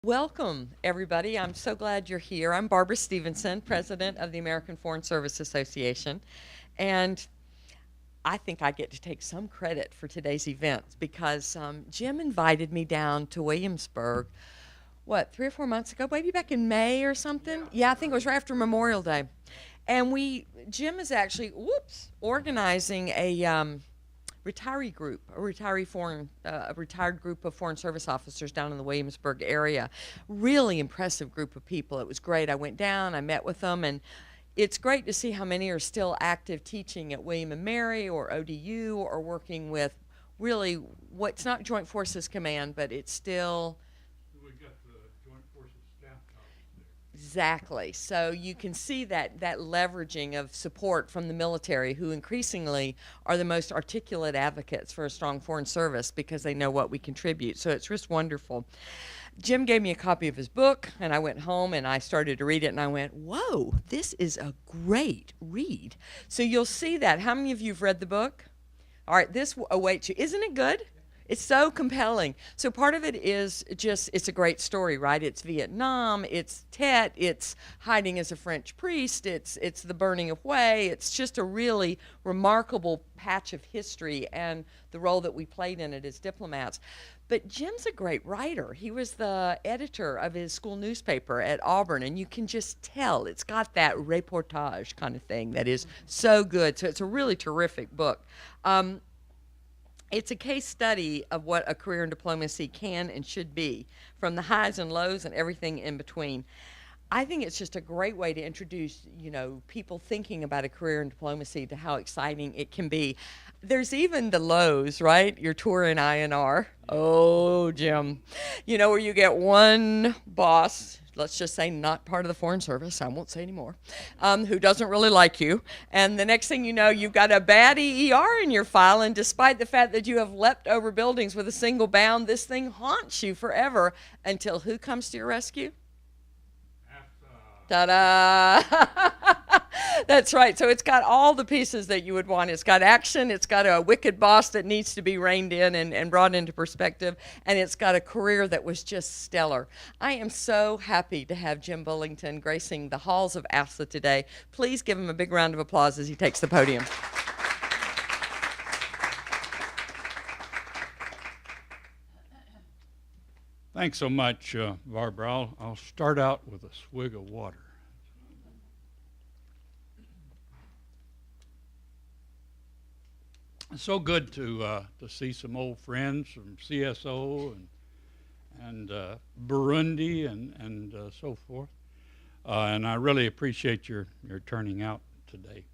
Welcome, everybody. I'm so glad you're here. I'm Barbara Stevenson, president of the American Foreign Service Association, and I think I get to take some credit for today's events because Jim invited me down to Williamsburg, 3 or 4 months ago, maybe back in May or something? Yeah, I think it was right after Memorial Day. And Jim is actually, organizing a retiree group, a retired group of Foreign Service officers down in the Williamsburg area. Really impressive group of people. It was great. I went down, I met with them, and it's great to see how many are still active teaching at William and Mary or ODU or working with really what's not Joint Forces Command, but it's still. We got the Joint Forces Staff College there. Exactly. So you can see that leveraging of support from the military, who increasingly are the most articulate advocates for a strong foreign service because they know what we contribute. So it's just wonderful. Jim gave me a copy of his book, and I went home and I started to read it, and I went, whoa, this is a great read. So you'll see that. How many of you have read the book? All right, this awaits you. Isn't it good? It's so compelling. So part of it is just, it's a great story, right? It's Vietnam, it's Tet, it's hiding as a French priest, it's the burning of Hue. It's just a really remarkable patch of history and the role that we played in it as diplomats. But Jim's a great writer. He was the editor of his school newspaper at Auburn, and you can just tell it's got that reportage kind of thing that is so good. So it's a really terrific book. It's a case study of what a career in diplomacy can and should be, from the highs and lows and everything in between. I think it's just a great way to introduce, people thinking about a career in diplomacy to how exciting it can be. There's even the lows, right? Your tour in INR. Oh, Jim. Where you get one boss, let's just say not part of the Foreign Service, I won't say anymore, who doesn't really like you. And the next thing you know, you've got a bad EER in your file, and despite the fact that you have leapt over buildings with a single bound, this thing haunts you forever until who comes to your rescue? Ta-da! That's right. So it's got all the pieces that you would want. It's got action, it's got a wicked boss that needs to be reined in and brought into perspective, and it's got a career that was just stellar. I am so happy to have Jim Bullington gracing the halls of AFSA today. Please give him a big round of applause as he takes the podium. Thanks so much, Barbara. I'll start out with a swig of water. It's so good to see some old friends from CSO and Burundi and so forth. And I really appreciate your turning out today.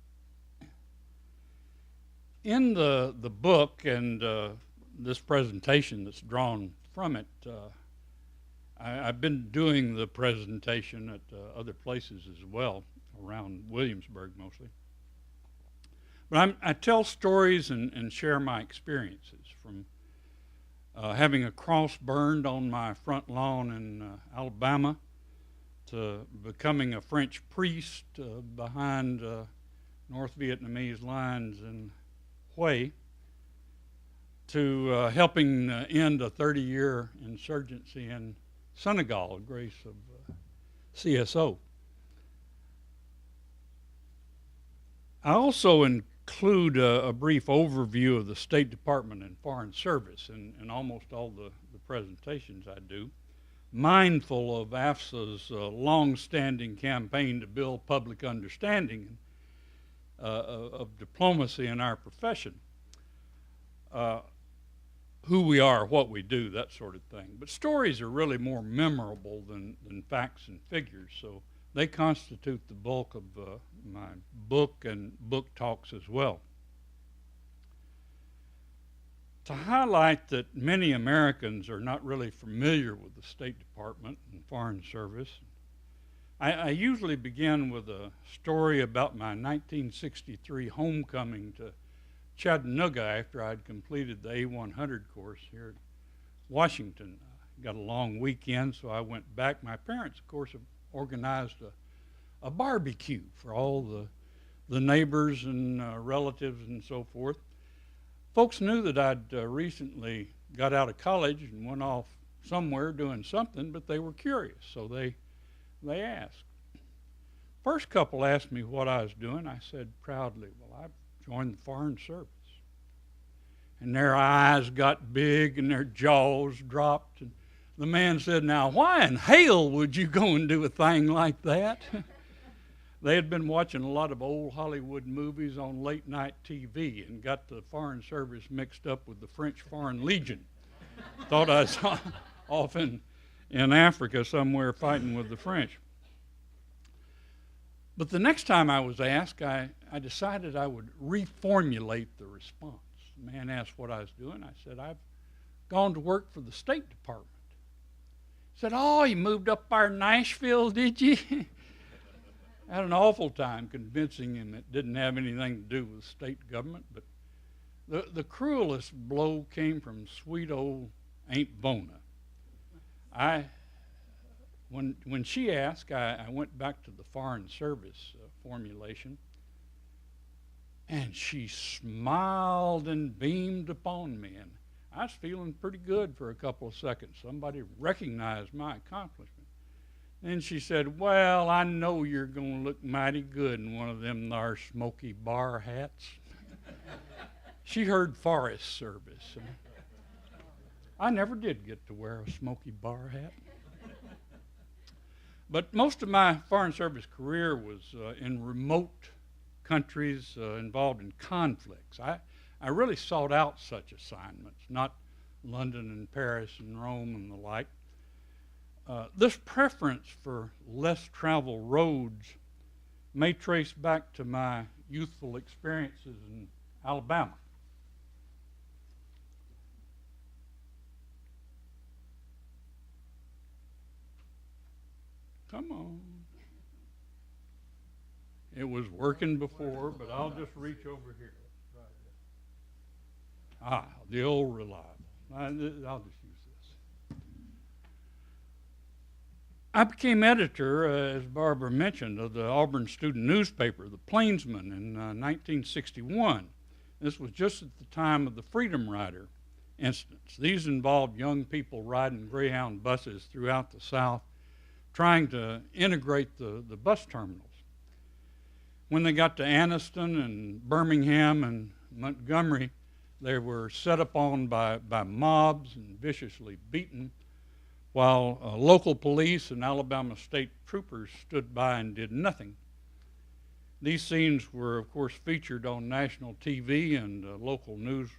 In the book and this presentation that's drawn from it, I've been doing the presentation at other places as well, around Williamsburg mostly. But I tell stories and share my experiences, from having a cross burned on my front lawn in Alabama, to becoming a French priest behind North Vietnamese lines in Hue, to helping end a 30-year insurgency in Senegal, grace of CSO. I also include a brief overview of the State Department and Foreign Service in almost all the presentations I do, mindful of AFSA's long-standing campaign to build public understanding of diplomacy in our profession. Who we are, what we do, that sort of thing. But stories are really more memorable than facts and figures, so they constitute the bulk of my book and book talks as well. To highlight that many Americans are not really familiar with the State Department and Foreign Service, I usually begin with a story about my 1963 homecoming to Chattanooga after I'd completed the A100 course here at Washington. I got a long weekend, so I went back. My parents, of course, have organized a barbecue for all the neighbors and relatives and so forth. Folks knew that I'd recently got out of college and went off somewhere doing something, but they were curious, so they asked. First couple asked me what I was doing. I said proudly, well, I've joined the Foreign Service. And their eyes got big and their jaws dropped. And the man said, now, why in hell would you go and do a thing like that? They had been watching a lot of old Hollywood movies on late night TV and got the Foreign Service mixed up with the French Foreign Legion. Thought I was off in Africa somewhere fighting with the French. But the next time I was asked, I decided I would reformulate the response. The man asked what I was doing. I said, I've gone to work for the State Department. He said, oh, you moved up there in Nashville, did you? I had an awful time convincing him it didn't have anything to do with state government, but the cruelest blow came from sweet old Aunt Bona. When she asked, I went back to the Foreign Service formulation, and she smiled and beamed upon me, and I was feeling pretty good for a couple of seconds. Somebody recognized my accomplishment. Then she said, well, I know you're going to look mighty good in one of them there smoky bar hats. She heard Forest Service. I never did get to wear a smoky bar hat. But most of my Foreign Service career was in remote countries involved in conflicts. I really sought out such assignments, not London and Paris and Rome and the like. This preference for less traveled roads may trace back to my youthful experiences in Alabama. Come on. It was working before, but I'll just reach over here. Ah, the old reliable. I'll just use this. I became editor, as Barbara mentioned, of the Auburn student newspaper, the Plainsman, in 1961. This was just at the time of the Freedom Rider incidents. These involved young people riding Greyhound buses throughout the South, trying to integrate the bus terminals. When they got to Anniston and Birmingham and Montgomery, they were set upon by mobs and viciously beaten, while local police and Alabama state troopers stood by and did nothing. These scenes were, of course, featured on national TV and local news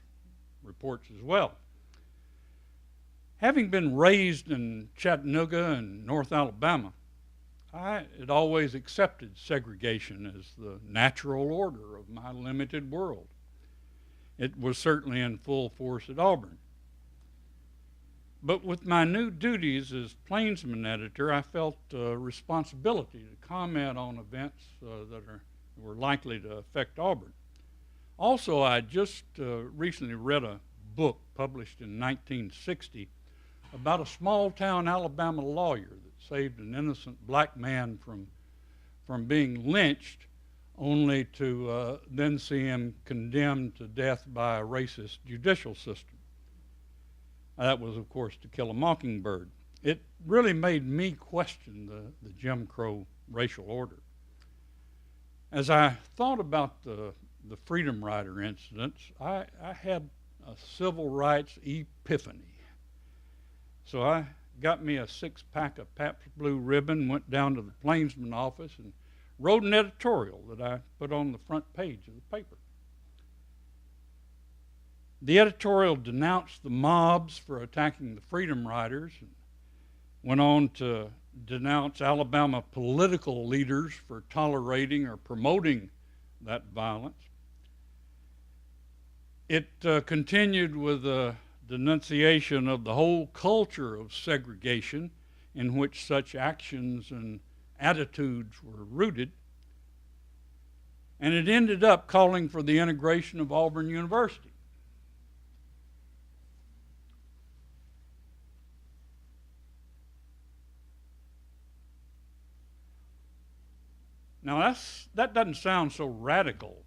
reports as well. Having been raised in Chattanooga and North Alabama, I had always accepted segregation as the natural order of my limited world. It was certainly in full force at Auburn. But with my new duties as Plainsman editor, I felt a responsibility to comment on events that were likely to affect Auburn. Also, I just recently read a book published in 1960 about a small-town Alabama lawyer that saved an innocent black man from being lynched, only to then see him condemned to death by a racist judicial system. That was, of course, To Kill a Mockingbird. It really made me question the Jim Crow racial order. As I thought about the Freedom Rider incidents, I had a civil rights epiphany. So I got me a 6-pack of Pabst Blue Ribbon, went down to the Plainsman office, and wrote an editorial that I put on the front page of the paper. The editorial denounced the mobs for attacking the Freedom Riders, and went on to denounce Alabama political leaders for tolerating or promoting that violence. It continued with a denunciation of the whole culture of segregation in which such actions and attitudes were rooted. And it ended up calling for the integration of Auburn University. Now that doesn't sound so radical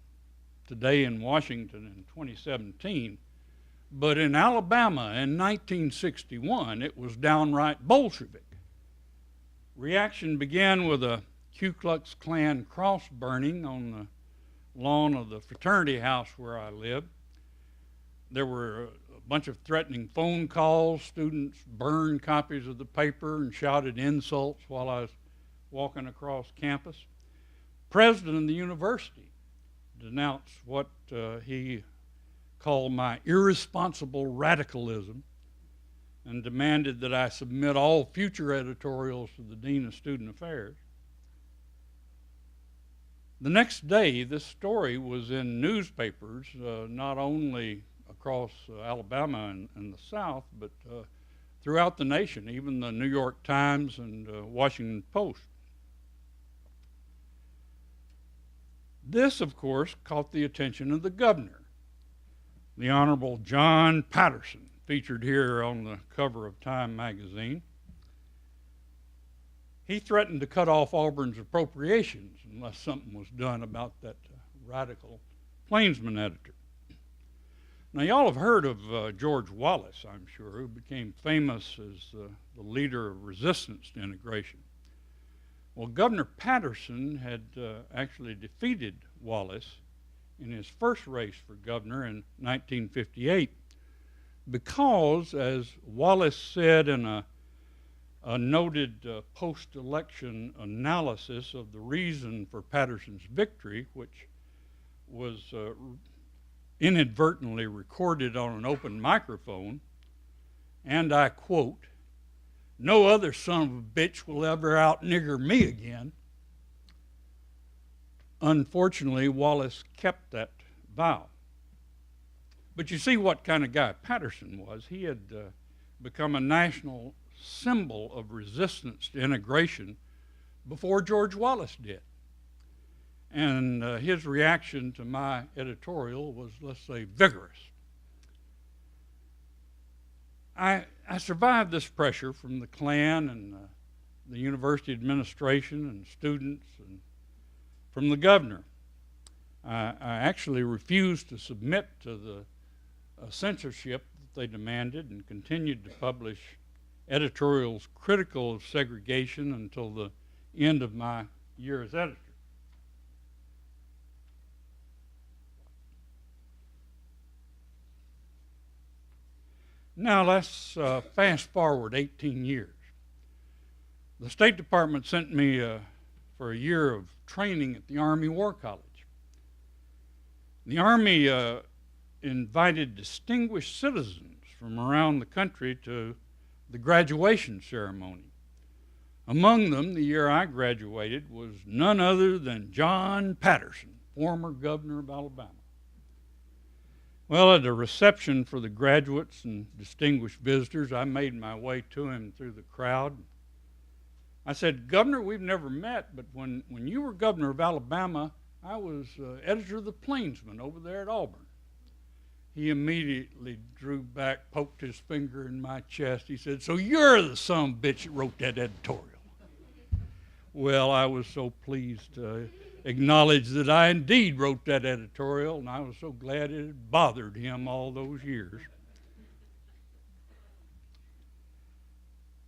today in Washington in 2017, But in Alabama in 1961, it was downright Bolshevik. Reaction began with a Ku Klux Klan cross burning on the lawn of the fraternity house where I lived. There were a bunch of threatening phone calls. Students burned copies of the paper and shouted insults while I was walking across campus. President of the university denounced what he called my irresponsible radicalism and demanded that I submit all future editorials to the Dean of Student Affairs. The next day, this story was in newspapers, not only across Alabama and the South, but throughout the nation, even the New York Times and Washington Post. This, of course, caught the attention of the governor, the Honorable John Patterson, featured here on the cover of Time magazine. He threatened to cut off Auburn's appropriations unless something was done about that radical Plainsman editor. Now, y'all have heard of George Wallace, I'm sure, who became famous as the leader of resistance to integration. Well, Governor Patterson had actually defeated Wallace in his first race for governor in 1958 because, as Wallace said in a noted post-election analysis of the reason for Patterson's victory, which was inadvertently recorded on an open microphone, and I quote, "No other son of a bitch will ever out-nigger me again." Unfortunately, Wallace kept that vow. But you see what kind of guy Patterson was. He had become a national symbol of resistance to integration before George Wallace did. And his reaction to my editorial was, let's say, vigorous. I survived this pressure from the Klan and the university administration and students and from the governor. I actually refused to submit to the censorship that they demanded and continued to publish editorials critical of segregation until the end of my year as editor. Now let's fast forward 18 years. The State Department sent me for a year of training at the Army War College. The Army invited distinguished citizens from around the country to the graduation ceremony. Among them, the year I graduated, was none other than John Patterson, former governor of Alabama. Well, at a reception for the graduates and distinguished visitors, I made my way to him through the crowd. I said, "Governor, we've never met, but when you were governor of Alabama, I was editor of the Plainsman over there at Auburn." He immediately drew back, poked his finger in my chest. He said, "So you're the son of a bitch that wrote that editorial." Well, I was so pleased to acknowledge that I indeed wrote that editorial, and I was so glad it had bothered him all those years.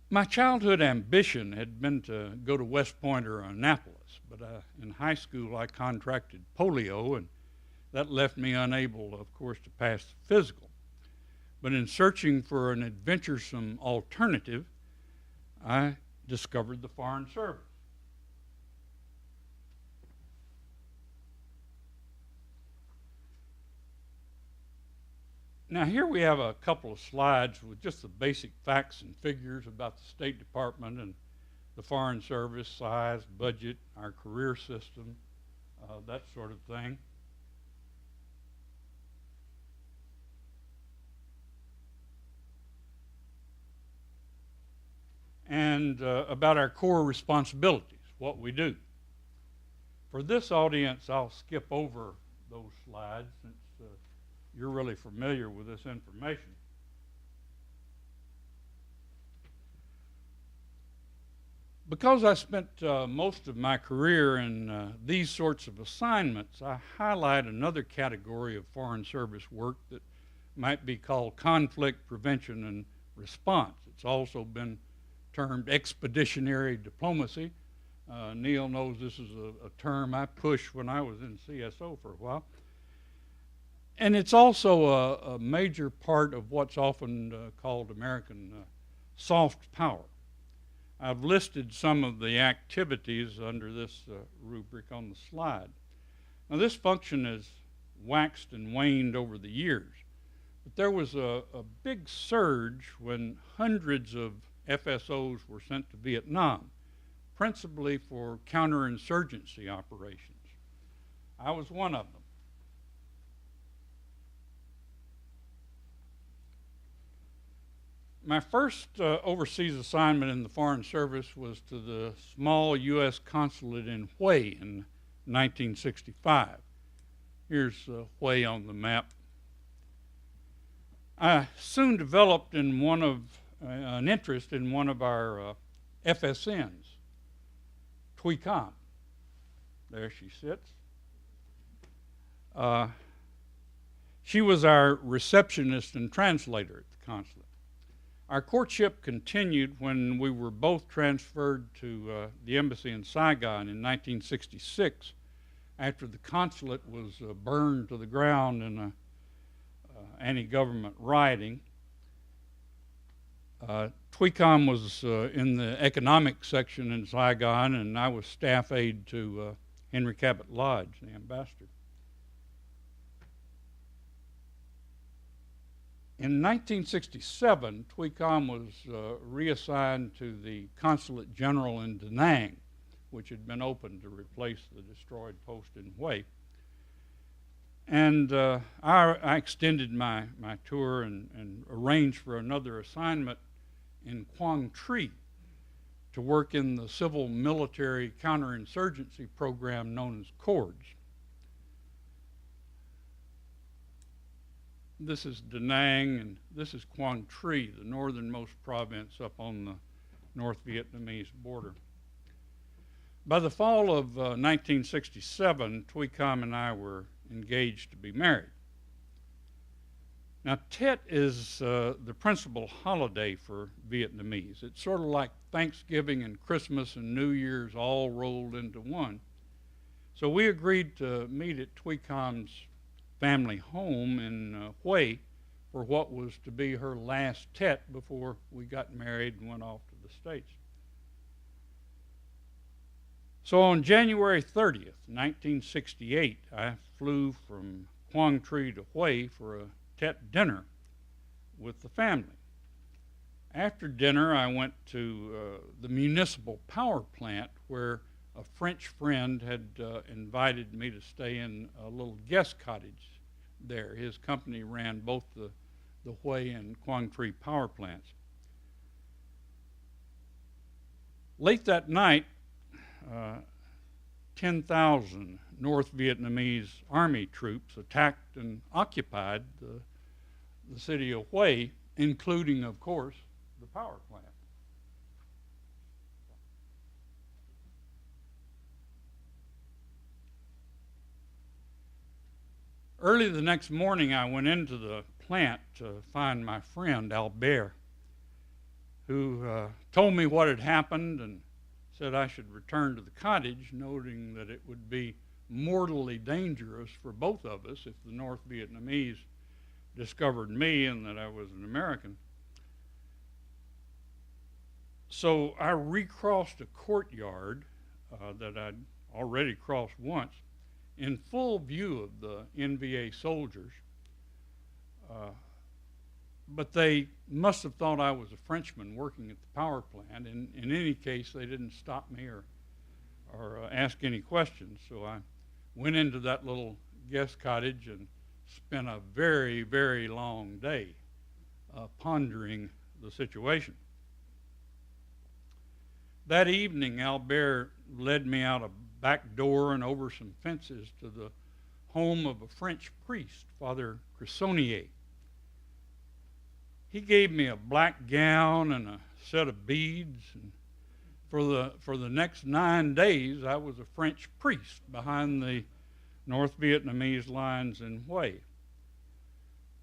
My childhood ambition had been to go to West Point or Annapolis, but in high school I contracted polio, and that left me unable, of course, to pass the physical. But in searching for an adventuresome alternative, I discovered the Foreign Service. Now here we have a couple of slides with just the basic facts and figures about the State Department and the Foreign Service, size, budget, our career system, that sort of thing. And about our core responsibilities, what we do. For this audience, I'll skip over those slides since you're really familiar with this information. Because I spent most of my career in these sorts of assignments, I highlight another category of Foreign Service work that might be called conflict prevention and response. It's also been termed expeditionary diplomacy. Neil knows this is a term I pushed when I was in CSO for a while. And it's also a major part of what's often called American soft power. I've listed some of the activities under this rubric on the slide. Now, this function has waxed and waned over the years, but there was a big surge when hundreds of FSOs were sent to Vietnam, principally for counterinsurgency operations. I was one of them. My first overseas assignment in the Foreign Service was to the small U.S. consulate in Hue in 1965. Here's Hue on the map. I soon developed in an interest in one of our FSNs, Tuy-Cam. There she sits. She was our receptionist and translator at the consulate. Our courtship continued when we were both transferred to the embassy in Saigon in 1966 after the consulate was burned to the ground in an anti-government rioting. Tuy-Cam was in the economic section in Saigon, and I was staff aide to Henry Cabot Lodge, the ambassador. In 1967, Tuy-Cam was reassigned to the Consulate General in Da Nang, which had been opened to replace the destroyed post in Hue. And I extended my tour and arranged for another assignment in Quang Tri to work in the civil military counterinsurgency program known as CORDS. This is Da Nang, and this is Quang Tri, the northernmost province up on the North Vietnamese border. By the fall of 1967, Tuy-Cam and I were engaged to be married. Now, Tet is the principal holiday for Vietnamese. It's sort of like Thanksgiving and Christmas and New Year's all rolled into one. So we agreed to meet at Tuy-Cam's family home in Hue for what was to be her last Tet before we got married and went off to the States. So on January 30th, 1968, I flew from Quang Tri to Hue for a Tet dinner with the family. After dinner, I went to the municipal power plant where a French friend had invited me to stay in a little guest cottage there. His company ran both the Hue and Quang Tri power plants. Late that night, 10,000 North Vietnamese army troops attacked and occupied the city of Hue, including, of course, the power plant. Early the next morning, I went into the plant to find my friend, Albert, who told me what had happened and said I should return to the cottage, noting that it would be mortally dangerous for both of us if the North Vietnamese discovered me and that I was an American. So I recrossed a courtyard that I'd already crossed once in full view of the NVA soldiers. But they must have thought I was a Frenchman working at the power plant. In any case, they didn't stop me or ask any questions. So I went into that little guest cottage and spent a very, very long day pondering the situation. That evening, Albert led me out a back door and over some fences to the home of a French priest, Father Cressonnier. He gave me a black gown and a set of beads, and for the next 9 days, I was a French priest behind the North Vietnamese lines in Hue.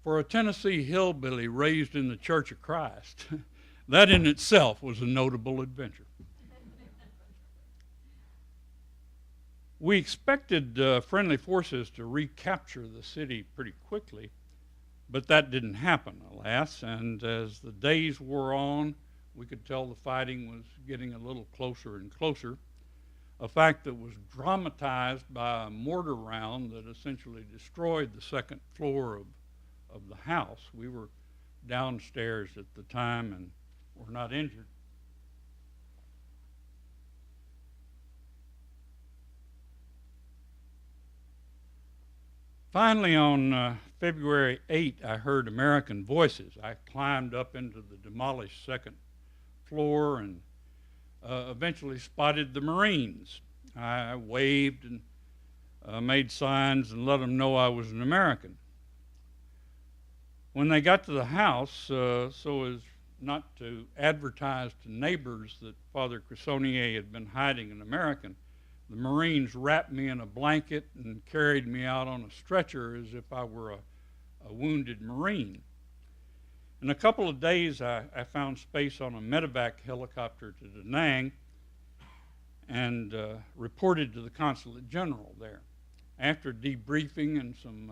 For a Tennessee hillbilly raised in the Church of Christ, that in itself was a notable adventure. We expected friendly forces to recapture the city pretty quickly, but that didn't happen, alas, and as the days wore on, we could tell the fighting was getting a little closer and closer, a fact that was dramatized by a mortar round that essentially destroyed the second floor of the house. We were downstairs at the time and were not injured. Finally, on February 8, I heard American voices. I climbed up into the demolished second floor and eventually spotted the Marines. I waved and made signs and let them know I was an American. When they got to the house, so as not to advertise to neighbors that Father Cressonier had been hiding an American, the Marines wrapped me in a blanket and carried me out on a stretcher as if I were a wounded Marine. In a couple of days, I found space on a medevac helicopter to Da Nang and reported to the Consulate General there. After debriefing and some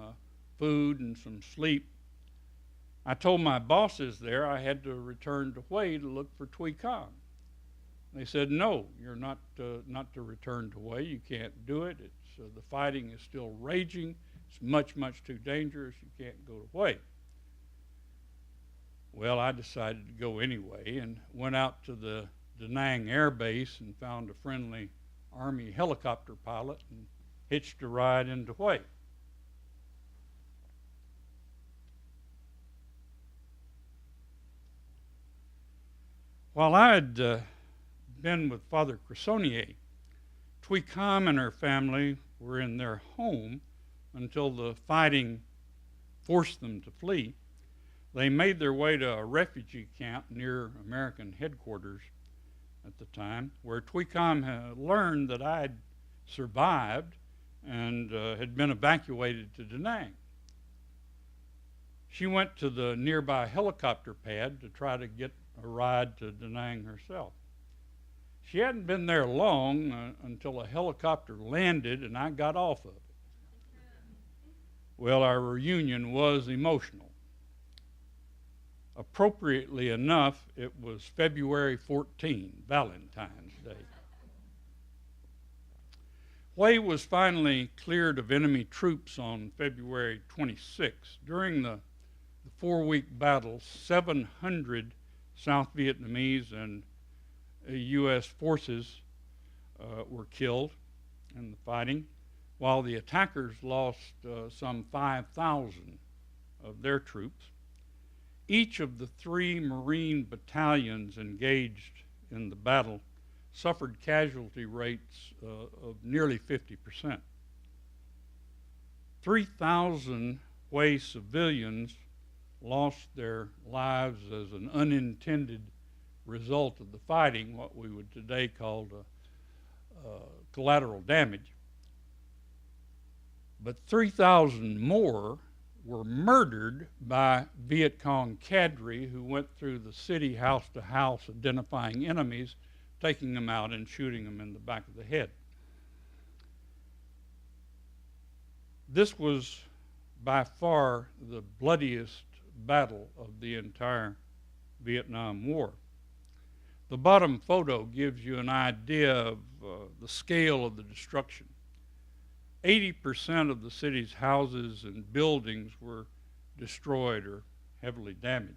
food and some sleep, I told my bosses there I had to return to Hue to look for Tuy-Cam. They said, no, you're not to return to Hue. You can't do it. The fighting is still raging. It's much, much too dangerous. You can't go to Hue. Well, I decided to go anyway and went out to the Da Nang Air Base and found a friendly Army helicopter pilot and hitched a ride into Hue. While I had been with Father Cressonier, Tuy-Cam and her family were in their home until the fighting forced them to flee. They made their way to a refugee camp near American headquarters at the time, where Tuy-Cam had learned that I had survived and had been evacuated to Da Nang. She went to the nearby helicopter pad to try to get a ride to Da Nang herself. She hadn't been there long until a helicopter landed and I got off of it. Well, our reunion was emotional. Appropriately enough, it was February 14, Valentine's Day. Hue was finally cleared of enemy troops on February 26. During the 4-week battle, 700 South Vietnamese and U.S. forces were killed in the fighting, while the attackers lost some 5,000 of their troops. Each of the 3 Marine battalions engaged in the battle suffered casualty rates of nearly 50%. 3,000 Hue civilians lost their lives as an unintended result of the fighting, what we would today call collateral damage. But 3,000 more were murdered by Viet Cong cadre who went through the city house to house identifying enemies, taking them out and shooting them in the back of the head. This was by far the bloodiest battle of the entire Vietnam War. The bottom photo gives you an idea of the scale of the destruction. 80% of the city's houses and buildings were destroyed or heavily damaged.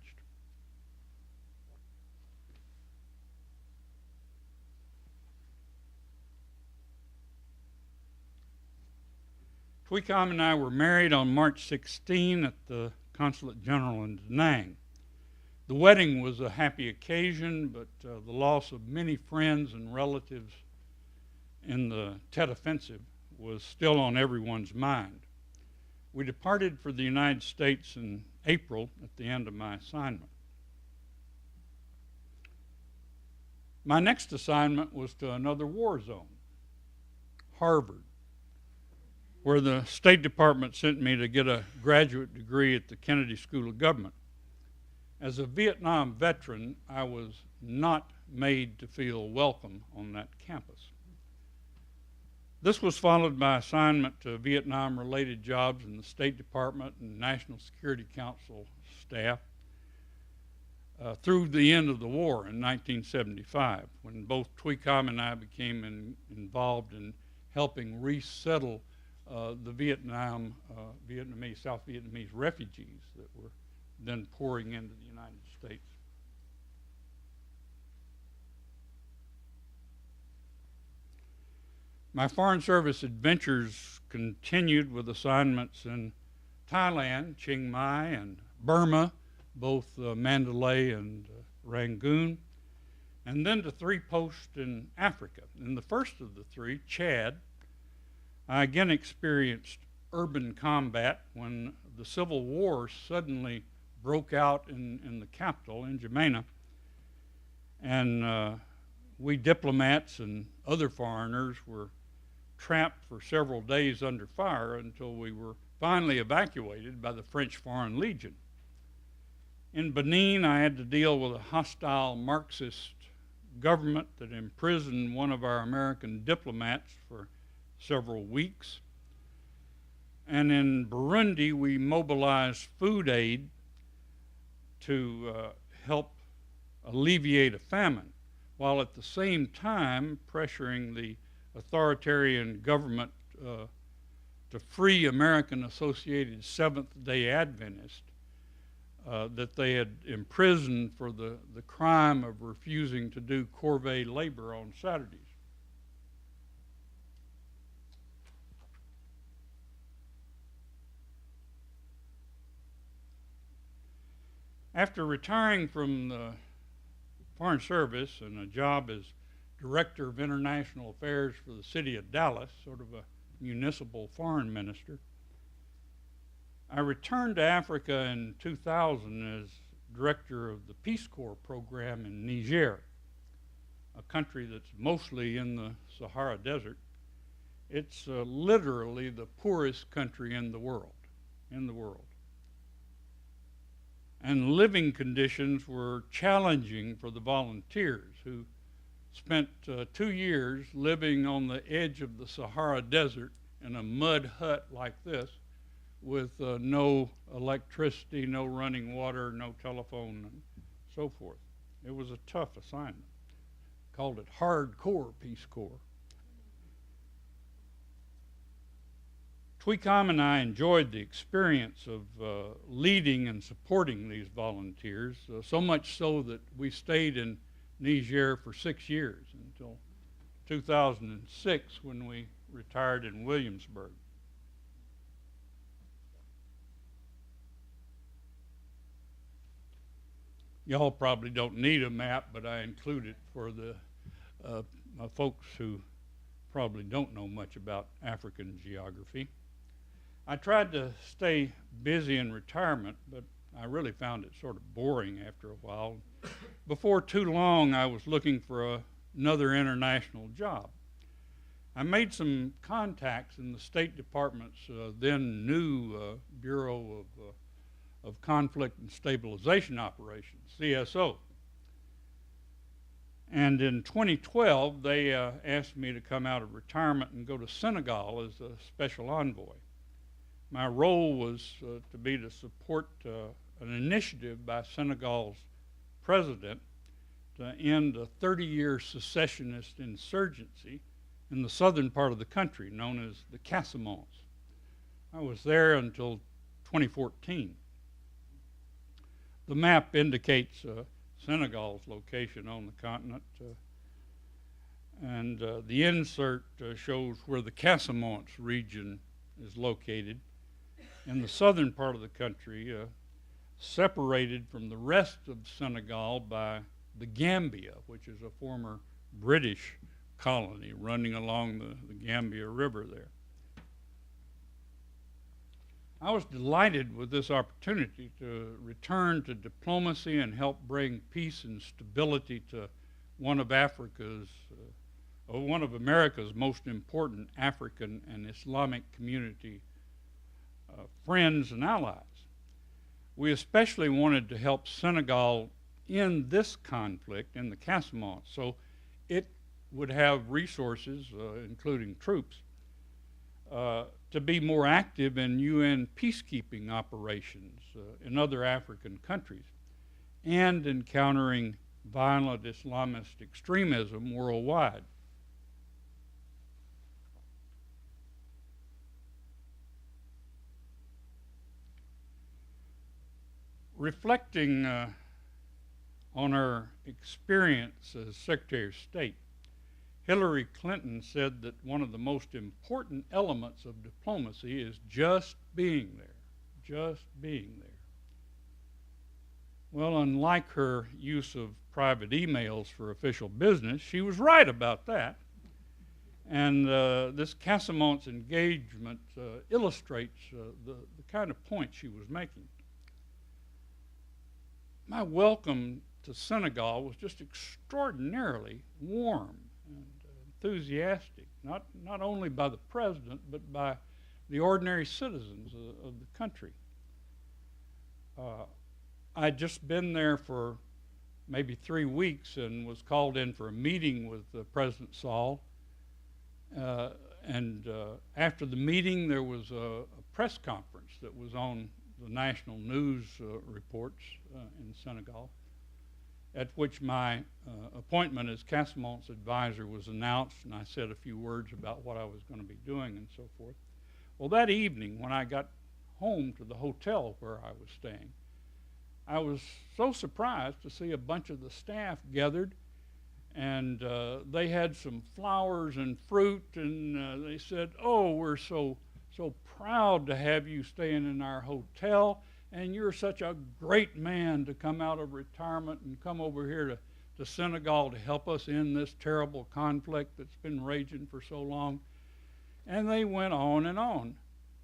Tuy-Cam and I were married on March 16 at the Consulate General in Da Nang. The wedding was a happy occasion, but the loss of many friends and relatives in the Tet Offensive was still on everyone's mind. We departed for the United States in April at the end of my assignment. My next assignment was to another war zone, Harvard. where the State Department sent me to get a graduate degree at the Kennedy School of Government. As a Vietnam veteran, I was not made to feel welcome on that campus. This was followed by assignment to Vietnam-related jobs in the State Department and National Security Council staff through the end of the war in 1975, when both Tuy-Cam and I became involved in helping resettle the Vietnamese, South Vietnamese refugees that were then pouring into the United States. My Foreign Service adventures continued with assignments in Thailand, Chiang Mai, and Burma, both Mandalay and Rangoon, and then to 3 posts in Africa. In the first of the 3, Chad, I again experienced urban combat when the Civil War suddenly broke out in the capital, in N'Djamena, and we diplomats and other foreigners were trapped for several days under fire until we were finally evacuated by the French Foreign Legion. In Benin, I had to deal with a hostile Marxist government that imprisoned one of our American diplomats for several weeks. And in Burundi, we mobilized food aid to help alleviate a famine, while at the same time pressuring the authoritarian government to free American Associated Seventh-day Adventists that they had imprisoned for the crime of refusing to do corvée labor on Saturdays. After retiring from the Foreign Service and a job as Director of International Affairs for the city of Dallas, sort of a municipal foreign minister, I returned to Africa in 2000 as Director of the Peace Corps program in Niger, a country that's mostly in the Sahara Desert. It's literally the poorest country in the world. And living conditions were challenging for the volunteers, who spent 2 years living on the edge of the Sahara Desert in a mud hut like this with no electricity, no running water, no telephone, and so forth. It was a tough assignment. Called it hardcore Peace Corps. Tuy-Cam and I enjoyed the experience of leading and supporting these volunteers, so much so that we stayed in Niger for 6 years until 2006 when we retired in Williamsburg. Y'all probably don't need a map, but I include it for the folks who probably don't know much about African geography. I tried to stay busy in retirement, but I really found it sort of boring after a while. Before too long, I was looking for another international job. I made some contacts in the State Department's then new Bureau of Conflict and Stabilization Operations, CSO. And in 2012, they asked me to come out of retirement and go to Senegal as a special envoy. My role was to support an initiative by Senegal's president to end a 30-year secessionist insurgency in the southern part of the country, known as the Casamance. I was there until 2014. The map indicates Senegal's location on the continent, and the insert shows where the Casamance region is located in the southern part of the country, separated from the rest of Senegal by the Gambia, which is a former British colony running along the Gambia River there. I was delighted with this opportunity to return to diplomacy and help bring peace and stability to one of Africa's one of America's most important African and Islamic community friends and allies. We especially wanted to help Senegal in this conflict, in the Casamance, so it would have resources, including troops, to be more active in UN peacekeeping operations in other African countries and in countering violent Islamist extremism worldwide. Reflecting on her experience as Secretary of State, Hillary Clinton said that one of the most important elements of diplomacy is just being there, just being there. Well, unlike her use of private emails for official business, she was right about that. And this Casamance engagement illustrates the kind of point she was making. My welcome to Senegal was just extraordinarily warm and enthusiastic, not only by the president, but by the ordinary citizens of the country. I'd just been there for maybe 3 weeks and was called in for a meeting with President Sall. After the meeting, there was a press conference that was on the national news reports in Senegal, at which my appointment as Casamance advisor was announced, and I said a few words about what I was going to be doing and so forth. Well, that evening, when I got home to the hotel where I was staying, I was so surprised to see a bunch of the staff gathered, and they had some flowers and fruit, and they said, "Oh, we're so proud to have you staying in our hotel, and you're such a great man to come out of retirement and come over here to Senegal to help us in this terrible conflict that's been raging for so long." And they went on and on.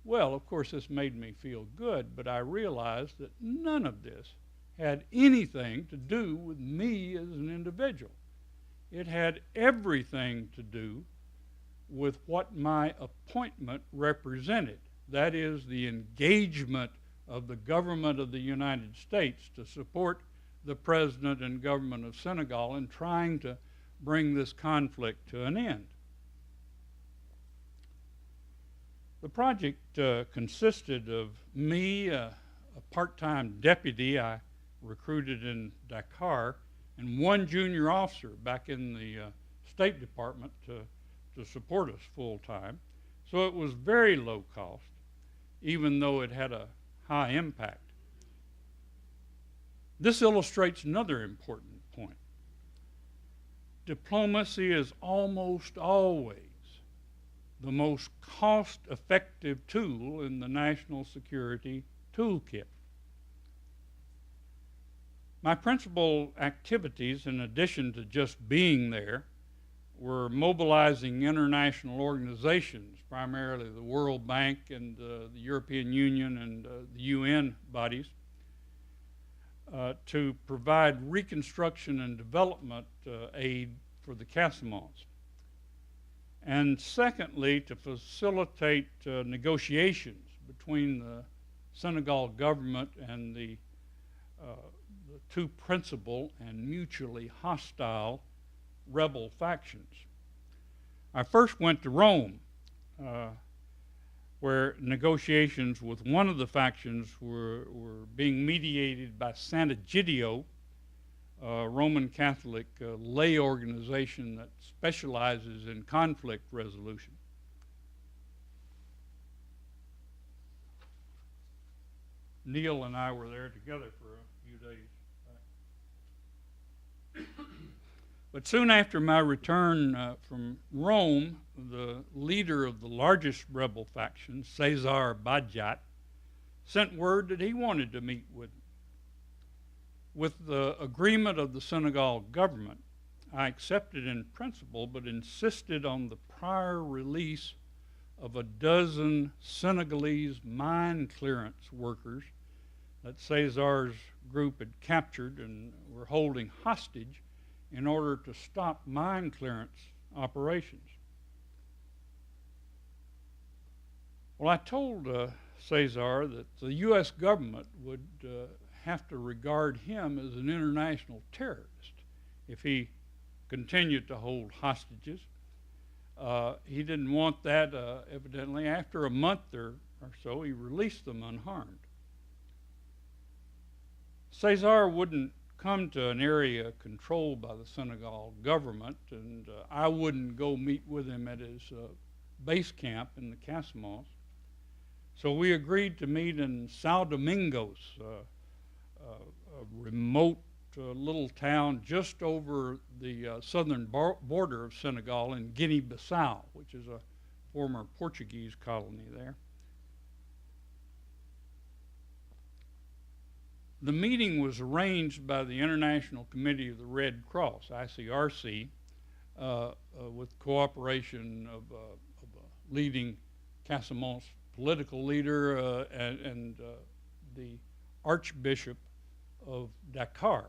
Well, of course, this made me feel good, but I realized that none of this had anything to do with me as an individual. It had everything to do with what my appointment represented. That is, the engagement of the government of the United States to support the president and government of Senegal in trying to bring this conflict to an end. The project consisted of me, a part-time deputy I recruited in Dakar, and one junior officer back in the State Department to support us full-time. So it was very low cost, even though it had a high impact. This illustrates another important point. Diplomacy is almost always the most cost-effective tool in the national security toolkit. My principal activities, in addition to just being there, were mobilizing international organizations, primarily the World Bank and the European Union and the UN bodies, to provide reconstruction and development aid for the Casamance. And secondly, to facilitate negotiations between the Senegal government and the two principal and mutually hostile rebel factions. I first went to Rome, where negotiations with one of the factions were being mediated by Sant'Egidio, a Roman Catholic lay organization that specializes in conflict resolution. Neil and I were there together for a few days. But soon after my return from Rome, the leader of the largest rebel faction, Cesar Bajat, sent word that he wanted to meet with me. With the agreement of the Senegal government, I accepted in principle, but insisted on the prior release of a dozen Senegalese mine clearance workers that Cesar's group had captured and were holding hostage in order to stop mine clearance operations. Well, I told Cesar that the U.S. government would have to regard him as an international terrorist if he continued to hold hostages. He didn't want that, evidently. After a month or so, he released them unharmed. Cesar wouldn't come to an area controlled by the Senegal government, and I wouldn't go meet with him at his base camp in the Casamance. So we agreed to meet in São Domingos, a remote little town just over the southern border of Senegal in Guinea-Bissau, which is a former Portuguese colony there. The meeting was arranged by the International Committee of the Red Cross, ICRC, with cooperation of a leading Casamance political leader and the Archbishop of Dakar,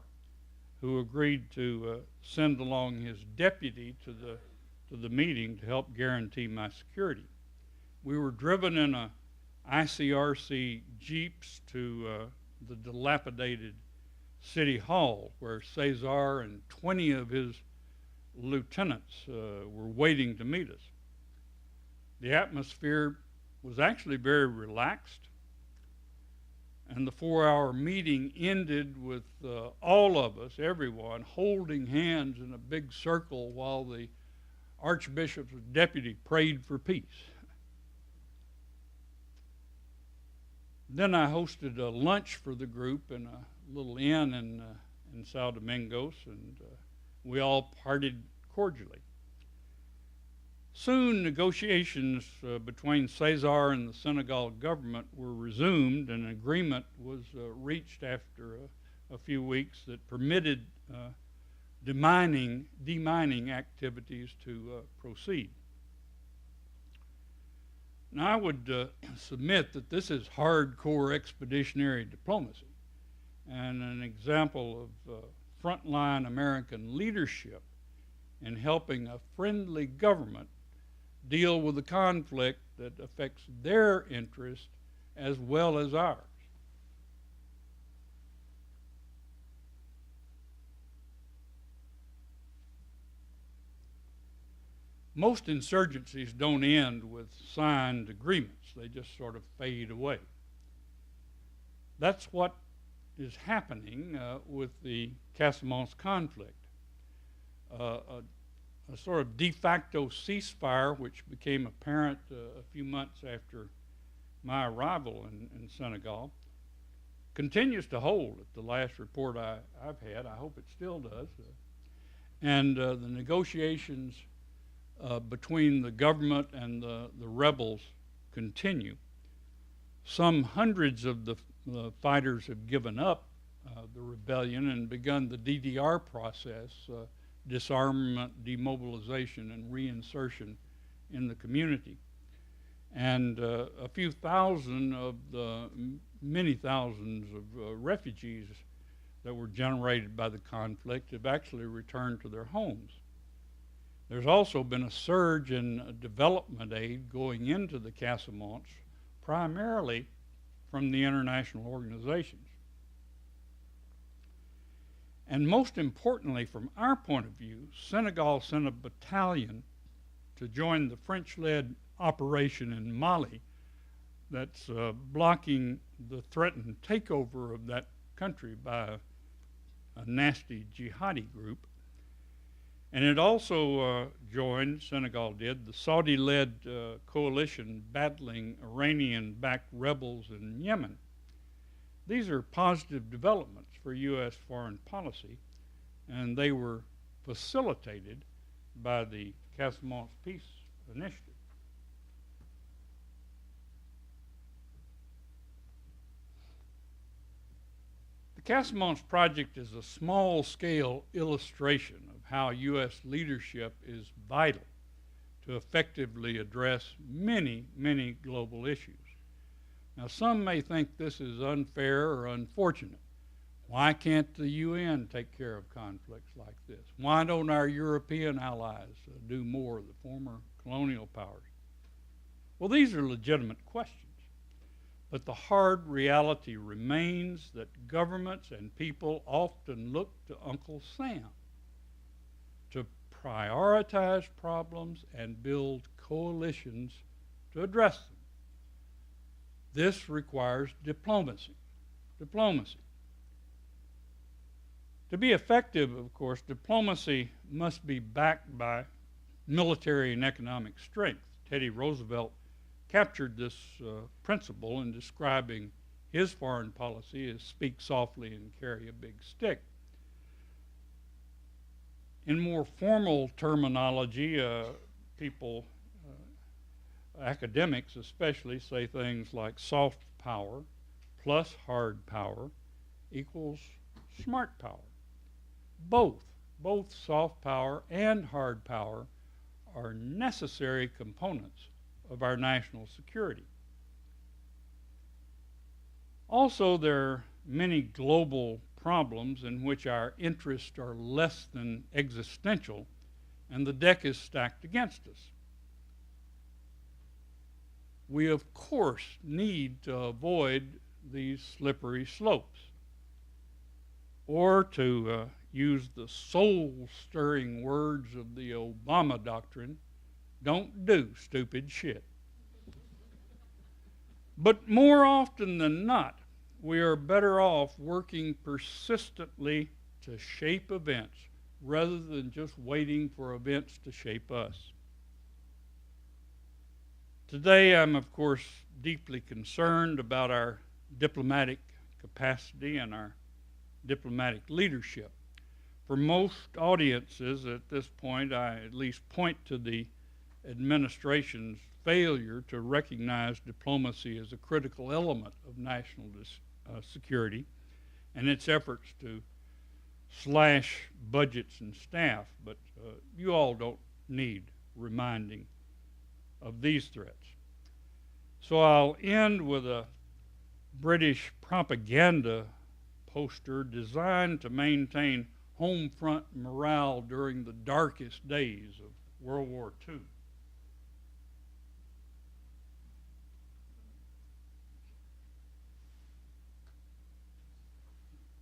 who agreed to send along his deputy to the meeting to help guarantee my security. We were driven in a ICRC jeeps to the dilapidated city hall, where Cesar and 20 of his lieutenants were waiting to meet us. The atmosphere was actually very relaxed, and the 4-hour meeting ended with all of us, everyone, holding hands in a big circle while the Archbishop's deputy prayed for peace. Then I hosted a lunch for the group in a little inn in São Domingos, and we all parted cordially. Soon, negotiations between Cesar and the Senegal government were resumed, and an agreement was reached after a few weeks that permitted demining activities to proceed. Now, I would submit that this is hardcore expeditionary diplomacy and an example of frontline American leadership in helping a friendly government deal with a conflict that affects their interest as well as ours. Most insurgencies don't end with signed agreements. They just sort of fade away. That's what is happening with the Casamance conflict. A sort of de facto ceasefire, which became apparent a few months after my arrival in Senegal, continues to hold at the last report I've had. I hope it still does. And the negotiations between the government and the rebels continue. Some hundreds of the fighters have given up the rebellion and begun the DDR process, disarmament, demobilization, and reinsertion in the community. And a few thousand of the many thousands of refugees that were generated by the conflict have actually returned to their homes. There's also been a surge in development aid going into the Casamance, primarily from the international organizations. And most importantly, from our point of view, Senegal sent a battalion to join the French-led operation in Mali that's blocking the threatened takeover of that country by a nasty jihadi group. And it also joined, Senegal did, the Saudi-led coalition battling Iranian-backed rebels in Yemen. These are positive developments for U.S. foreign policy, and they were facilitated by the Casamance Peace Initiative. The Casamance Project is a small-scale illustration of how U.S. leadership is vital to effectively address many, many global issues. Now, some may think this is unfair or unfortunate. Why can't the UN take care of conflicts like this? Why don't our European allies do more, the former colonial powers? Well, these are legitimate questions. But the hard reality remains that governments and people often look to Uncle Sam to prioritize problems and build coalitions to address them. This requires diplomacy. To be effective, of course, diplomacy must be backed by military and economic strength. Teddy Roosevelt captured this principle in describing his foreign policy as speak softly and carry a big stick. In more formal terminology, academics especially, say things like soft power plus hard power equals smart power. Both soft power and hard power are necessary components of our national security. Also, there are many global problems in which our interests are less than existential, and the deck is stacked against us. We, of course, need to avoid these slippery slopes, or to use the soul-stirring words of the Obama doctrine, don't do stupid shit. But more often than not, we are better off working persistently to shape events rather than just waiting for events to shape us. Today, I'm, of course, deeply concerned about our diplomatic capacity and our diplomatic leadership. For most audiences at this point, I at least point to the administration's failure to recognize diplomacy as a critical element of national security and its efforts to slash budgets and staff. But you all don't need reminding of these threats. So I'll end with a British propaganda poster designed to maintain home front morale during the darkest days of World War II.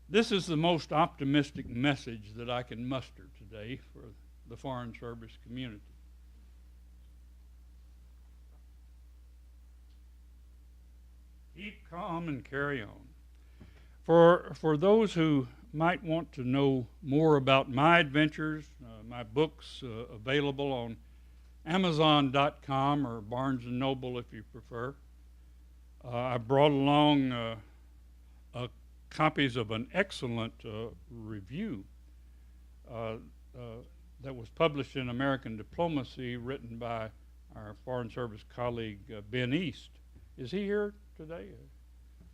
This is the most optimistic message that I can muster today for the Foreign Service community. Keep calm and carry on. For those who might want to know more about my adventures, my books available on Amazon.com or Barnes & Noble if you prefer. I brought along copies of an excellent review that was published in American Diplomacy, written by our Foreign Service colleague Ben East. Is he here today?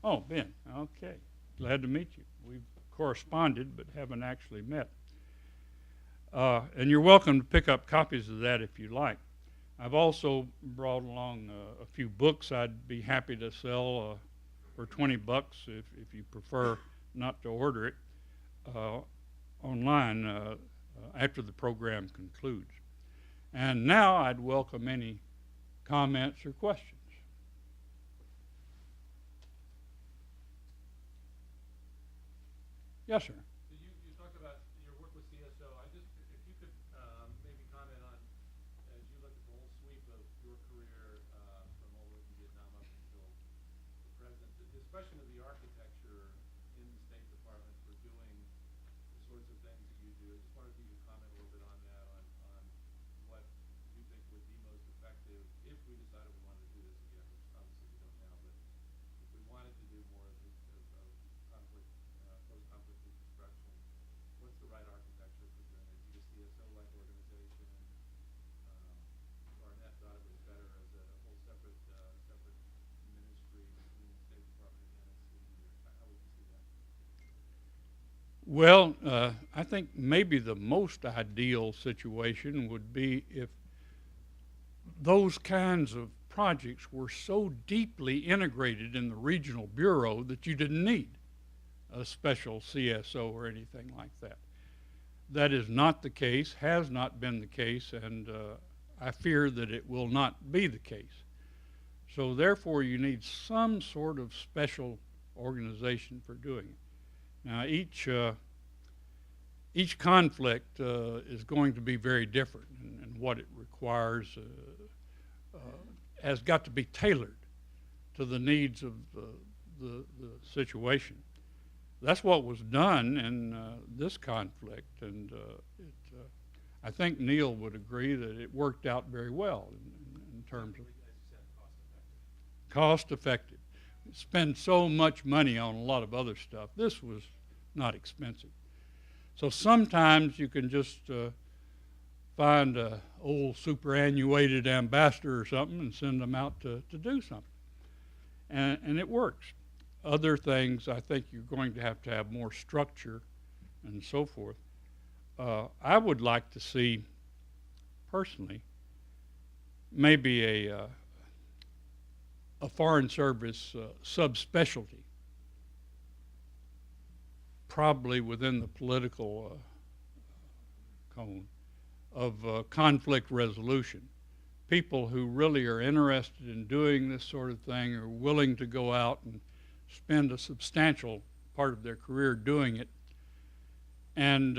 Oh, Ben, okay. Glad to meet you. We've corresponded but haven't actually met. And you're welcome to pick up copies of that if you like. I've also brought along a few books I'd be happy to sell for $20 if you prefer not to order it online after the program concludes. And now I'd welcome any comments or questions. Yes, sir. You talked about your work with CSO. If you could maybe comment on, as you look at the whole sweep of your career from all the way from Vietnam up until the present, the discussion of the architecture in the State Department for doing the sorts of things that you do. I just wondered if you could comment a little bit on that, on what you think would be most effective if we decided we wanted to do this again, which obviously we don't now, but if we wanted to do more of conflict, post-conflict reconstruction, what's the right architecture for doing it? Do you see a CSO-like organization? Barnett thought it was better as a whole separate ministry between the State Department and the NSC, or how would you see that? Well, I think maybe the most ideal situation would be if those kinds of projects were so deeply integrated in the regional bureau that you didn't need a special CSO or anything like that. That is not the case, has not been the case, and I fear that it will not be the case. So therefore, you need some sort of special organization for doing it. Now, each conflict is going to be very different, and what it requires has got to be tailored to the needs of the situation. That's what was done in this conflict, and I think Neil would agree that it worked out very well in terms of cost effective. Spend so much money on a lot of other stuff. This was not expensive. So sometimes you can just find an old superannuated ambassador or something and send them out to do something. And it works. Other things, I think you're going to have more structure and so forth. I would like to see, personally, maybe a Foreign Service subspecialty, probably within the political cone of conflict resolution. People who really are interested in doing this sort of thing are willing to go out and spend a substantial part of their career doing it, and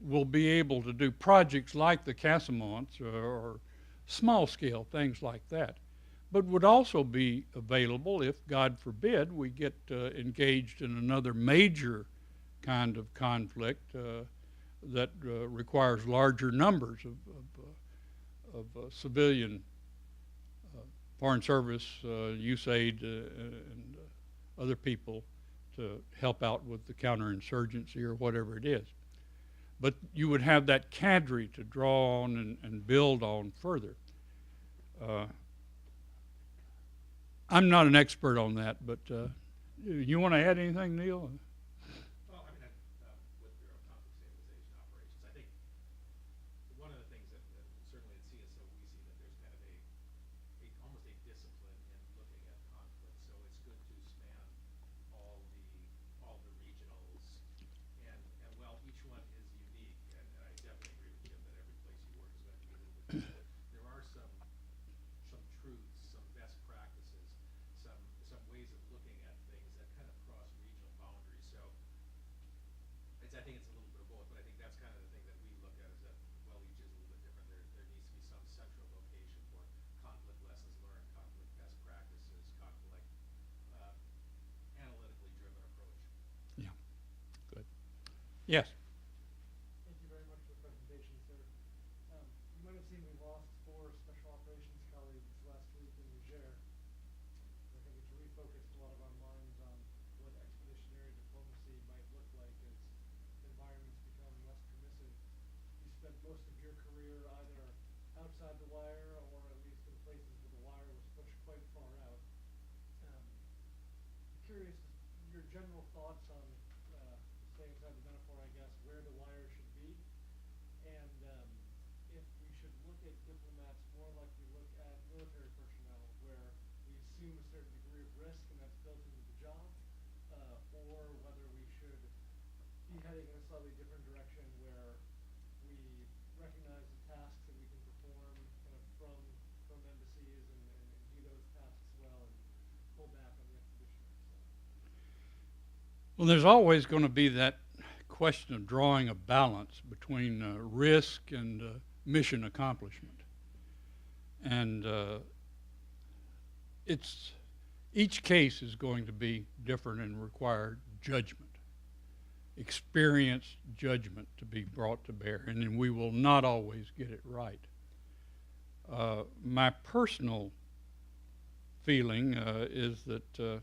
will be able to do projects like the Casamonts or small-scale things like that, but would also be available if, God forbid, we get engaged in another major kind of conflict that requires larger numbers of civilian Foreign Service, USAID, and other people to help out with the counterinsurgency or whatever it is. But you would have that cadre to draw on and build on further. I'm not an expert on that, but you want to add anything, Neil? Well, I mean, with Bureau of Conflict Stabilization Operations, I think one of the things that certainly at CSO we see that there's kind of almost a discipline in looking at conflict. So it's good to span all the regionals, and while each one is unique, and I definitely agree with Jim that every place you work is going to be a little bit different. There are some truths, some best practices, some ways of looking at things that kind of cross regional boundaries. So I think it's a little bit of both, but I think that's kind of the thing that we look at is that, well, each is a little bit different. There needs to be some central location for conflict lessons learned, conflict best practices, conflict analytically driven approach. Yeah, good. Yes. Thank you very much for the presentation, sir. You might have seen we lost 4 special operations colleagues last week in Niger. I think it's refocused a lot of our minds on what expeditionary diplomacy might look like as environments become less permissive. You spent most of your career either outside the wire or at least in places where the wire was pushed quite far out. Curious your general thoughts on, staying inside the metaphor, I guess, where the wire should be, and if we should look at diplomats more like we look at military personnel, where we assume a certain degree of risk and that's built into the job, or whether we should be heading in a slightly different direction where we recognize the tasks that we can perform kind of from embassies and do those tasks well and pull back on the expeditionary side. Well, there's always going to be that question of drawing a balance between risk and mission accomplishment. And each case is going to be different and require judgment, experienced judgment to be brought to bear, and then we will not always get it right. My personal feeling is that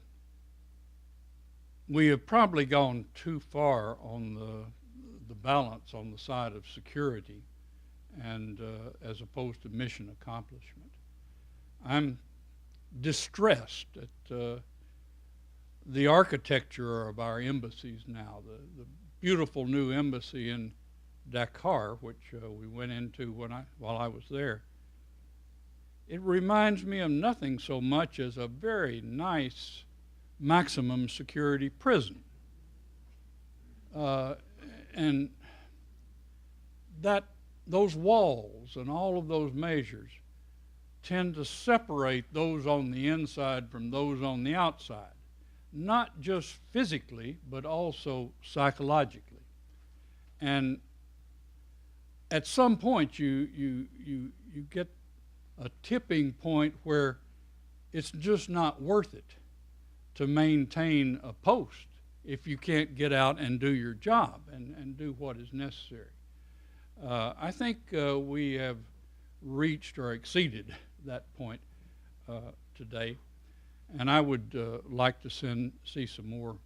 we have probably gone too far on the balance on the side of security and as opposed to mission accomplishment. I'm distressed at the architecture of our embassies now. The beautiful new embassy in Dakar, which we went into while I was there, it reminds me of nothing so much as a very nice maximum security prison. And those walls and all of those measures tend to separate those on the inside from those on the outside, not just physically, but also psychologically. And at some point, you get a tipping point where it's just not worth it to maintain a post if you can't get out and do your job and do what is necessary. I think we have reached or exceeded that point today, and I would like to see some more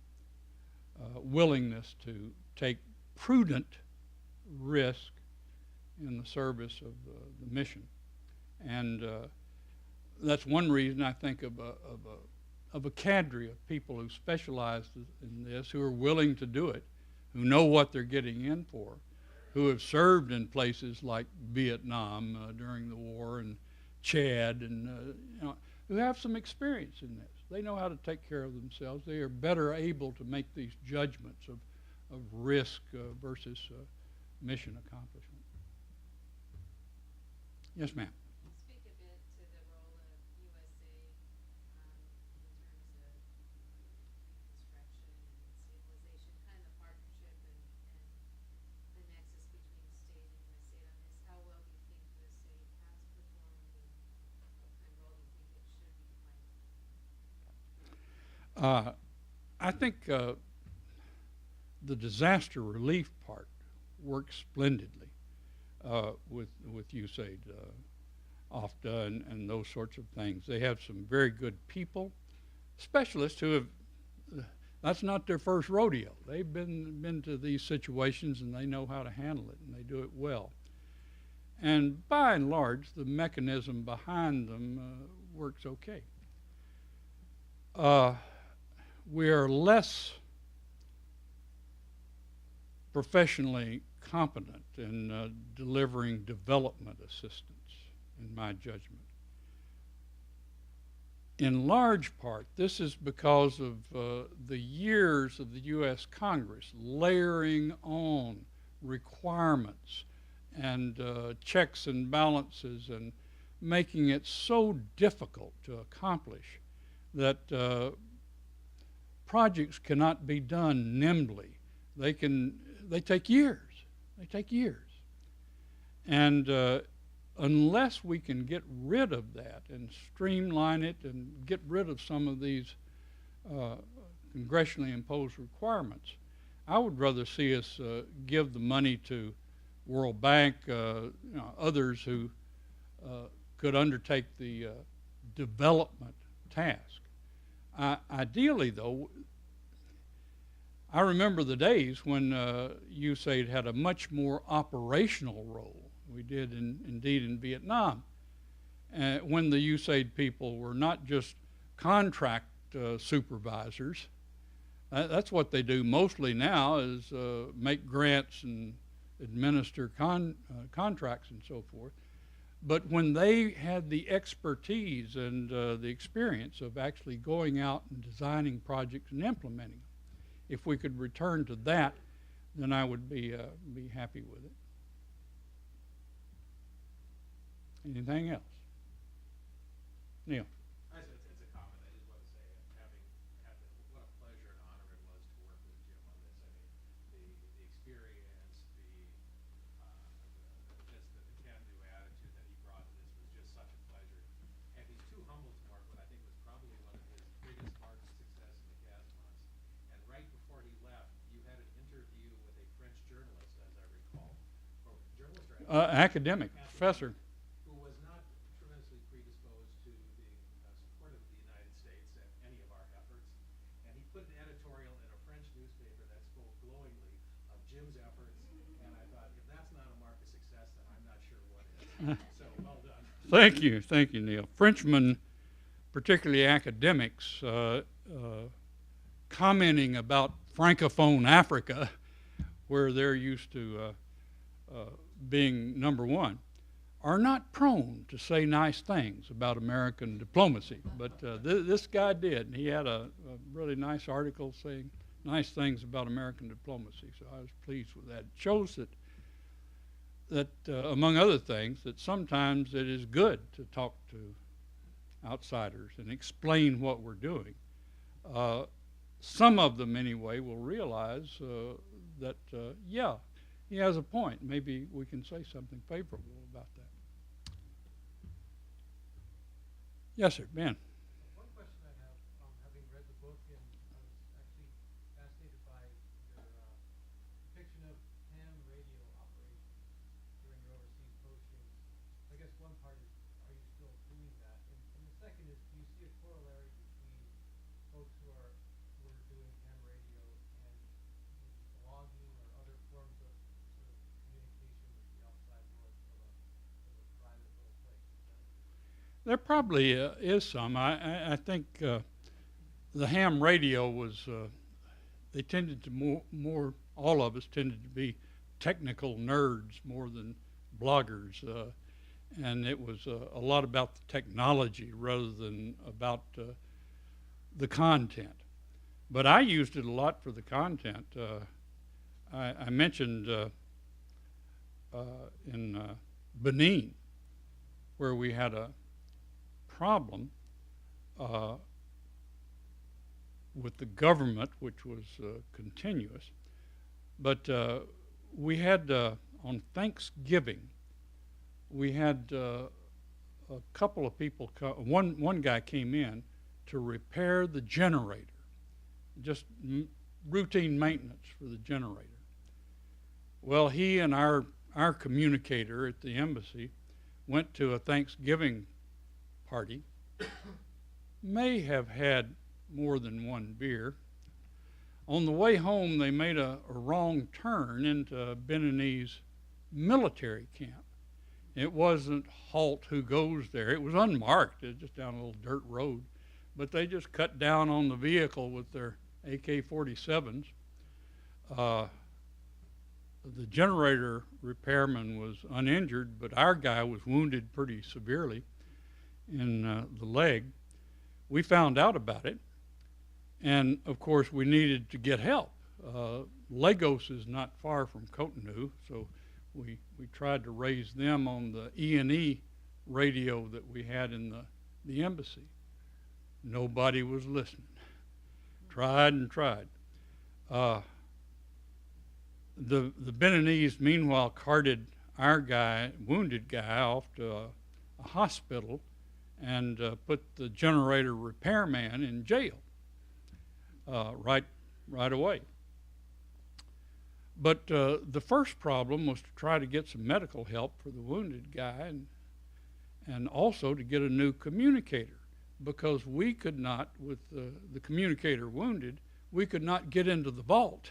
willingness to take prudent risk in the service of the mission. And that's one reason I think of a cadre of people who specialize in this, who are willing to do it, who know what they're getting in for, who have served in places like Vietnam during the war, and Chad, and who have some experience in this. They know how to take care of themselves. They are better able to make these judgments of risk versus mission accomplishment. Yes, ma'am. Speak a bit to the role of USA in terms of reconstruction and stabilization, kind of the partnership and the nexus between state and USA on this. How well do you think USA has performed, and what kind of role do you think it should be playing? I think the disaster relief part works splendidly with USAID, AFSA, and those sorts of things. They have some very good people, specialists who have, that's not their first rodeo. They've been to these situations, and they know how to handle it, and they do it well. And by and large, the mechanism behind them works okay. We are less professionally competent in delivering development assistance, in my judgment. In large part, this is because of the years of the U.S. Congress layering on requirements and checks and balances, and making it so difficult to accomplish that projects cannot be done nimbly. They take years. They take years. And unless we can get rid of that and streamline it and get rid of some of these congressionally imposed requirements, I would rather see us give the money to World Bank, others who could undertake the development task. Ideally, though, I remember the days when USAID had a much more operational role. We did indeed in Vietnam, when the USAID people were not just contract supervisors. That's what they do mostly now, is make grants and administer contracts and so forth. But when they had the expertise and the experience of actually going out and designing projects and implementing them, if we could return to that, then I would be happy with it. Anything else? Neil. I said it's a comment. I just want to say, having had what a pleasure and honor it was to work with Jim on this. I mean, the experience, just the can-do attitude that he brought to this was just such a pleasure. And he's too humble to mark what I think was probably one of his biggest marks of success in the Casamance. And right before he left, you had an interview with a French journalist, as I recall, or journalist or Academic, professor. who was not tremendously predisposed to the support of the United States and any of our efforts. And he put an editorial in a French newspaper that spoke glowingly of Jim's efforts. And I thought, if that's not a mark of success, then I'm not sure what is. So well done. Thank you, Neil. Frenchmen, particularly academics, commenting about Francophone Africa, where they're used to being number one, are not prone to say nice things about American diplomacy. But this guy did. He had a really nice article saying nice things about American diplomacy, so I was pleased with that. It shows that among other things, that sometimes it is good to talk to outsiders and explain what we're doing. Some of them, anyway, will realize that, yeah, he has a point. Maybe we can say something favorable about that. Yes, sir, Ben. One question I have, having read the book, and I was actually fascinated by your depiction of ham radio operations during your overseas postings. I guess one part is, are you still doing that? And the second is, do you see a corollary between folks who are doing ham radio and maybe blogging or other forms of sort of communication with the outside world from a private little place? There probably is some. I think the ham radio was, they tended to more, all of us tended to be technical nerds more than bloggers. And it was a lot about the technology rather than about the content. But I used it a lot for the content. I mentioned in Benin, where we had a problem with the government, which was continuous. But we had, on Thanksgiving, we had a couple of people, one guy came in to repair the generator, just routine maintenance for the generator. Well, he and our communicator at the embassy went to a Thanksgiving party, may have had more than one beer. On the way home, they made a wrong turn into a Beninese military camp. It wasn't halt who goes there. It was unmarked. It was just down a little dirt road. But they just cut down on the vehicle with their AK-47s. The generator repairman was uninjured, but our guy was wounded pretty severely in the leg. We found out about it, and of course we needed to get help. Lagos is not far from Cotonou, so we tried to raise them on the E&E radio that we had in the embassy. Nobody was listening. Tried and tried. The Beninese, meanwhile, carted our guy, wounded guy, off to a hospital and put the generator repairman in jail right away. But the first problem was to try to get some medical help for the wounded guy, and also to get a new communicator, because we could not, with the communicator wounded, we could not get into the vault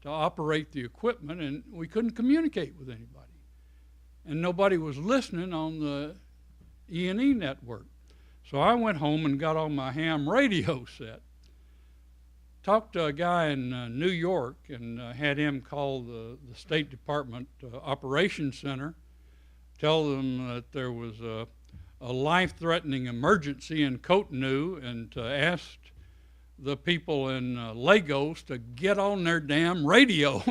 to operate the equipment, and we couldn't communicate with anybody. And nobody was listening on the E&E network. So I went home and got on my ham radio set, talked to a guy in New York, and had him call the State Department Operations Center, tell them that there was a life-threatening emergency in Cotonou, and asked the people in Lagos to get on their damn radio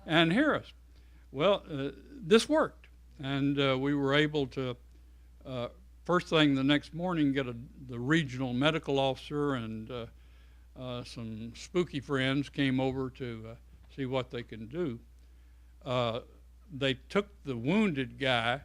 and hear us. Well, this worked, and we were able to, first thing the next morning, get the regional medical officer and some spooky friends came over to see what they can do. They took the wounded guy,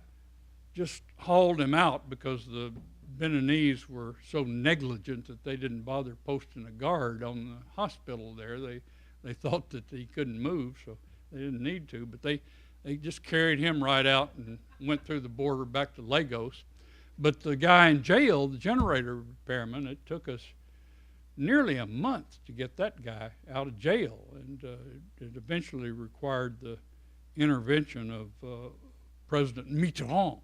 just hauled him out, because the Beninese were so negligent that they didn't bother posting a guard on the hospital there. They thought that he couldn't move, so they didn't need to, but they just carried him right out and went through the border back to Lagos. But the guy in jail, the generator repairman, it took us nearly a month to get that guy out of jail, and it eventually required the intervention of President Mitterrand,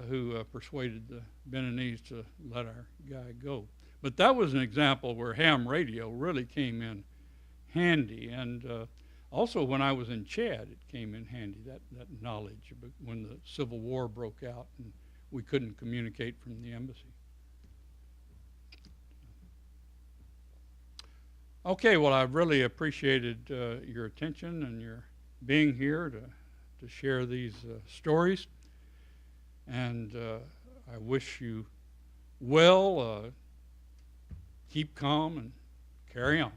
who persuaded the Beninese to let our guy go. But that was an example where ham radio really came in handy, and also when I was in Chad, it came in handy, that knowledge, when the Civil War broke out and we couldn't communicate from the embassy. Okay, well, I really appreciated your attention and your being here to share these stories. And I wish you well. Keep calm and carry on.